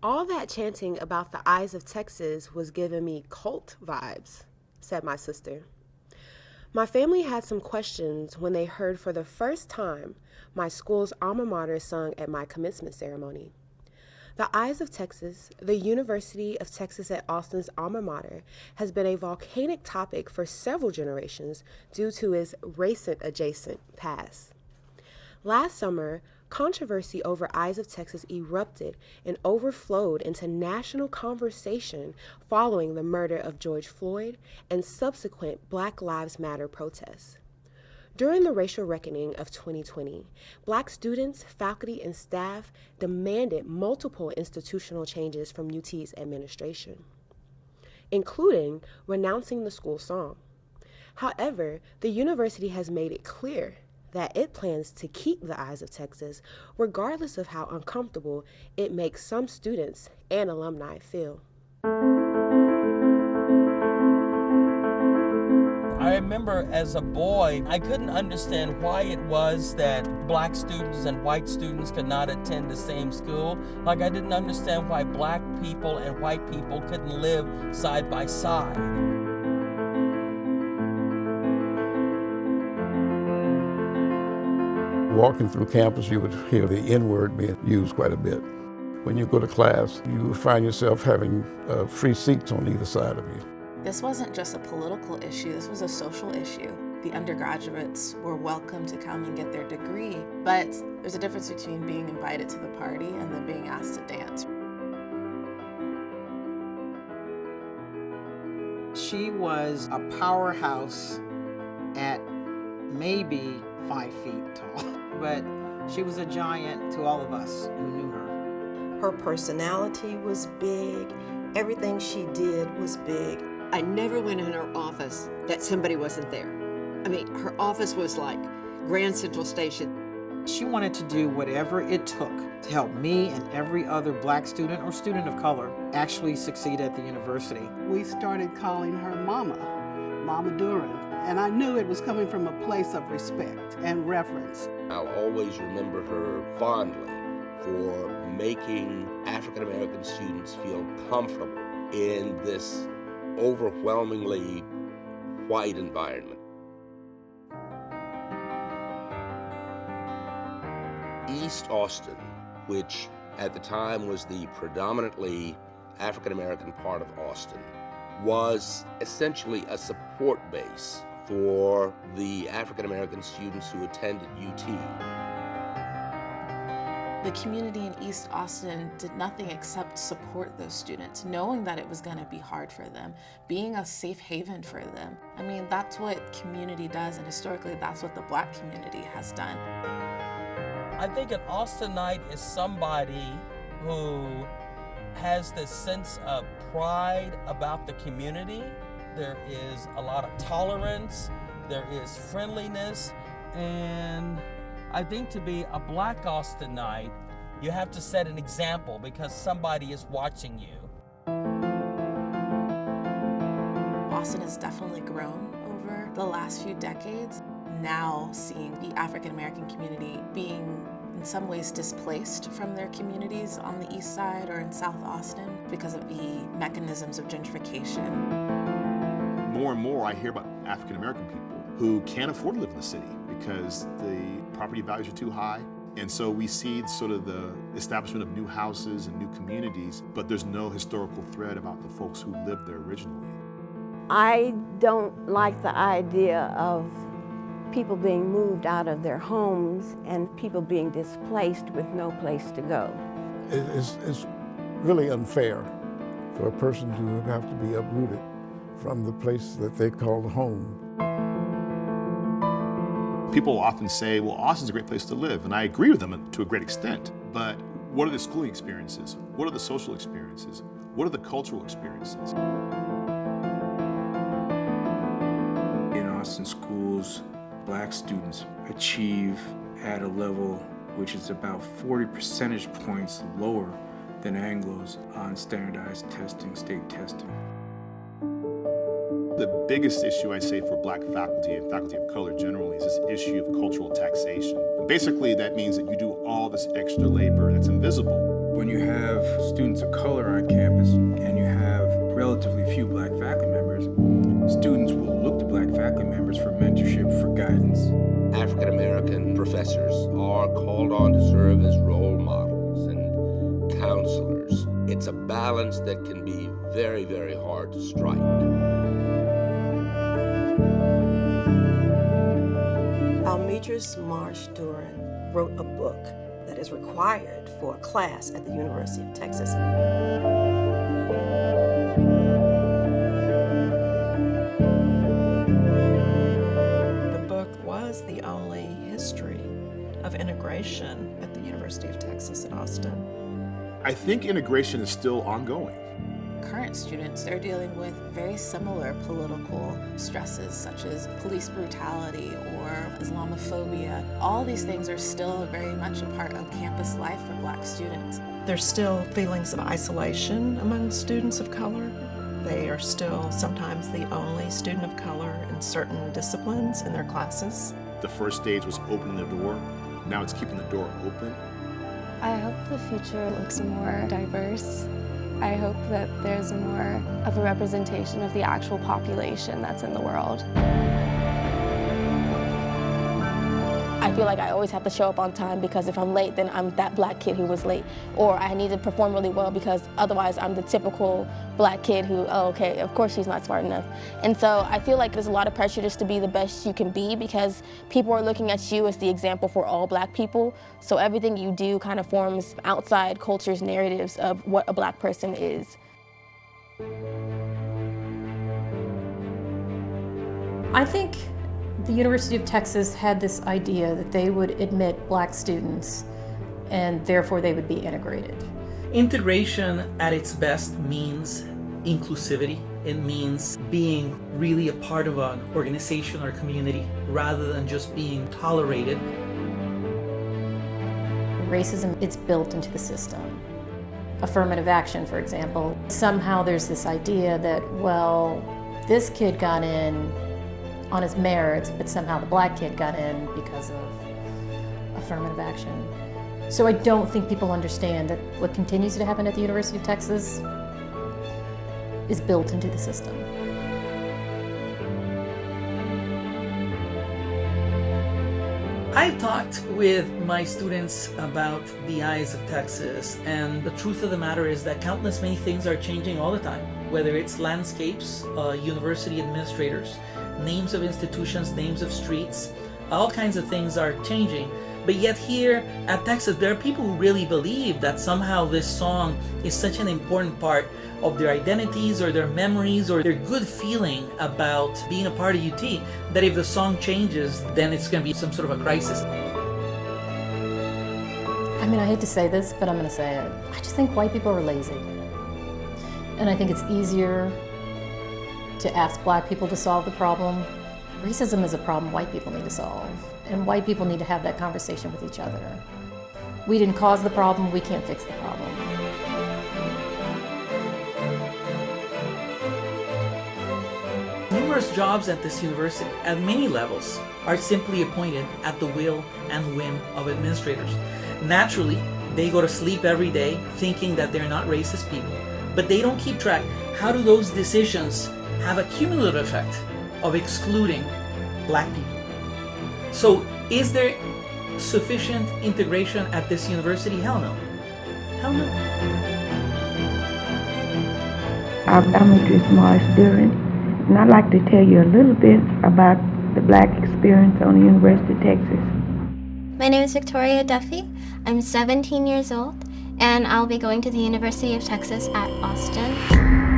All that chanting about the eyes of Texas was giving me cult vibes, said my sister. My family had some questions when they heard for the first time my school's alma mater sung at my commencement ceremony. The Eyes of Texas, the University of Texas at Austin's alma mater, has been a volcanic topic for several generations due to its racist-adjacent past. Last summer, controversy over Eyes of Texas erupted and overflowed into national conversation following the murder of George Floyd and subsequent Black Lives Matter protests. During the racial reckoning of 2020, Black students, faculty, and staff demanded multiple institutional changes from UT's administration, including renouncing the school song. However, the university has made it clear that it plans to keep the Eyes of Texas, regardless of how uncomfortable it makes some students and alumni feel. I remember as a boy, I couldn't understand why it was that black students and white students could not attend the same school. Like I didn't understand why black people and white people couldn't live side by side. Walking through campus, you would hear the N-word being used quite a bit. When you go to class, you would find yourself having free seats on either side of you. This wasn't just a political issue, this was a social issue. The undergraduates were welcome to come and get their degree, but there's a difference between being invited to the party and then being asked to dance. She was a powerhouse at maybe 5 feet tall, but she was a giant to all of us who knew her. Her personality was big. Everything she did was big. I never went in her office that somebody wasn't there. I mean, her office was like Grand Central Station. She wanted to do whatever it took to help me and every other black student or student of color actually succeed at the university. We started calling her Mama, Mama Duran, and I knew it was coming from a place of respect and reverence. I'll always remember her fondly for making African American students feel comfortable in this overwhelmingly white environment. East Austin, which at the time was the predominantly African American part of Austin, was essentially a support base for the African American students who attended UT. The community in East Austin did nothing except support those students, knowing that it was going to be hard for them, being a safe haven for them. I mean, that's what community does, and historically, that's what the Black community has done. I think an Austinite is somebody who has this sense of pride about the community. There is a lot of tolerance, there is friendliness, and I think to be a Black Austinite, you have to set an example because somebody is watching you. Austin has definitely grown over the last few decades. Now seeing the African American community being in some ways displaced from their communities on the east side or in South Austin because of the mechanisms of gentrification. More and more I hear about African American people who can't afford to live in the city because the property values are too high. And so we see sort of the establishment of new houses and new communities, but there's no historical thread about the folks who lived there originally. I don't like the idea of people being moved out of their homes and people being displaced with no place to go. It's really unfair for a person to have to be uprooted from the place that they call home. People often say, well, Austin's a great place to live, and I agree with them to a great extent, but what are the schooling experiences? What are the social experiences? What are the cultural experiences? In Austin schools, Black students achieve at a level which is about 40 percentage points lower than Anglos on standardized testing, state testing. The biggest issue, I say, for Black faculty and faculty of color generally is this issue of cultural taxation. And basically, that means that you do all this extra labor that's invisible. when you have students of color on campus and you have relatively few black faculty members, students will look to black faculty members for mentorship, for guidance. African American professors are called on to serve as role models and counselors. It's a balance that can be very, very hard to strike. Almetris Marsh Duren wrote a book that is required for a class at the University of Texas. The book was the only history of integration at the University of Texas at Austin. I think integration is still ongoing. Current students, they're dealing with very similar political stresses such as police brutality or Islamophobia. All these things are still very much a part of campus life for Black students. There's still feelings of isolation among students of color. They are still sometimes the only student of color in certain disciplines in their classes. The first stage was opening the door. Now it's keeping the door open. I hope the future looks more diverse. I hope that there's more of a representation of the actual population that's in the world. I feel like I always have to show up on time because if I'm late, then I'm that black kid who was late. Or I need to perform really well because otherwise I'm the typical black kid who, oh, okay, of course she's not smart enough. And so I feel like there's a lot of pressure just to be the best you can be because people are looking at you as the example for all black people. So everything you do kind of forms outside culture's narratives of what a black person is. I think the University of Texas had this idea that they would admit black students and therefore they would be integrated. Integration at its best means inclusivity. It means being really a part of an organization or community rather than just being tolerated. Racism, it's built into the system. Affirmative action, for example. Somehow there's this idea that, well, this kid got in on his merits, but somehow the black kid got in because of affirmative action. So I don't think people understand that what continues to happen at the University of Texas is built into the system. I've talked with my students about the eyes of Texas, and the truth of the matter is that countless many things are changing all the time, whether it's landscapes, university administrators, names of institutions, names of streets, all kinds of things are changing. But yet here at Texas, there are people who really believe that somehow this song is such an important part of their identities or their memories or their good feeling about being a part of UT, that if the song changes, then it's going to be some sort of a crisis. I mean, I hate to say this, but I'm going to say it. I just think white people are lazy. And I think it's easier to ask black people to solve the problem. Racism is a problem white people need to solve, and white people need to have that conversation with each other. We didn't cause the problem, we can't fix the problem. Numerous jobs at this university, at many levels, are simply appointed at the will and whim of administrators. Naturally, they go to sleep every day thinking that they're not racist people, but they don't keep track. How do those decisions have a cumulative effect of excluding black people? So is there sufficient integration at this university? Hell no. Hell no. I'm Almetris Marsh Duren, and I'd like to tell you a little bit about the black experience on the University of Texas. My name is Victoria Duffy. I'm 17 years old, and I'll be going to the University of Texas at Austin.